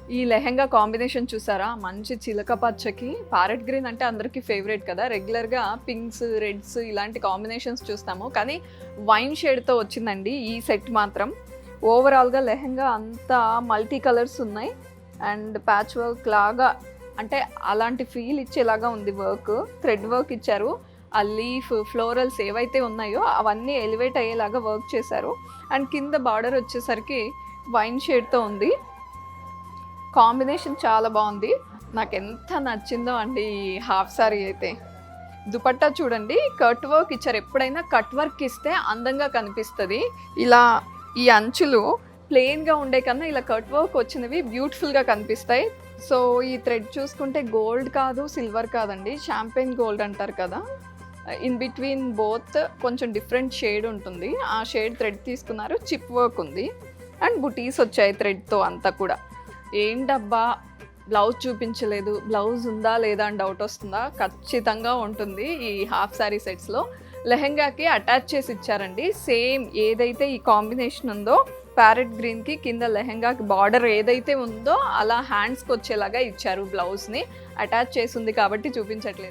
ఈ లెహెంగా కాంబినేషన్ చూసారా? మంచి చిలక పచ్చకి ప్యారెట్ గ్రీన్ అంటే అందరికీ ఫేవరెట్ కదా! రెగ్యులర్‌గా పింక్స్, రెడ్స్ ఇలాంటి కాంబినేషన్స్ చూస్తాము. కానీ వైన్ షేడ్‌తో వచ్చిందండి ఈ సెట్ మాత్రం. ఓవరాల్‌గా లెహెంగా అంతా మల్టీ కలర్స్ ఉన్నాయి. అండ్ ప్యాచ్ వర్క్ లాగా అంటే అలాంటి ఫీల్ ఇచ్చేలాగా ఉంది వర్క్. థ్రెడ్ వర్క్ ఇచ్చారు. ఆ లీఫ్, ఫ్లోరల్స్ ఏవైతే ఉన్నాయో అవన్నీ ఎలివేట్ అయ్యేలాగా వర్క్ చేశారు. అండ్ కింద బార్డర్ వచ్చేసరికి వైన్ షేడ్‌తో ఉంది. కాంబినేషన్ చాలా బాగుంది. నాకెంత నచ్చిందో అండి ఈ హాఫ్ సారీ అయితే. దుపట్టా చూడండి కట్ వర్క్ ఇచ్చారు. ఎప్పుడైనా కట్ వర్క్ ఇస్తే అందంగా కనిపిస్తది. ఇలా ఈ అంచులు ప్లెయిన్‌గా ఉండే కన్నా ఇలా కట్ వర్క్ వచ్చినవి బ్యూటిఫుల్‌గా కనిపిస్తాయి. సో ఈ థ్రెడ్ చూసుకుంటే గోల్డ్ కాదు, సిల్వర్ కాదండి. షాంపెయిన్ గోల్డ్ అంటారు కదా! ఇన్ బిట్వీన్ బోత్ కొంచెం డిఫరెంట్ షేడ్ ఉంటుంది. ఆ షేడ్ థ్రెడ్ తీసుకున్నారు. చిప్ వర్క్ ఉంది. అండ్ బుటీస్ వచ్చాయి థ్రెడ్‌తో అంతా కూడా. ఏంటబ్బా! బ్లౌజ్ చూపించలేదు. బ్లౌజ్ ఉందా లేదా అని డౌట్ వస్తుందా? ఖచ్చితంగా ఉంటుంది ఈ హాఫ్ సారీ సెట్స్‌లో. లెహెంగాకి అటాచ్ చేసి ఇచ్చారండి. సేమ్ ఏదైతే ఈ కాంబినేషన్ ఉందో ప్యారెట్ గ్రీన్‌కి కింద లెహెంగాకి బార్డర్ ఏదైతే ఉందో అలా హ్యాండ్స్‌కి వచ్చేలాగా ఇచ్చారు బ్లౌజ్‌ని. అటాచ్ చేసి ఉంది కాబట్టి చూపించట్లేదు.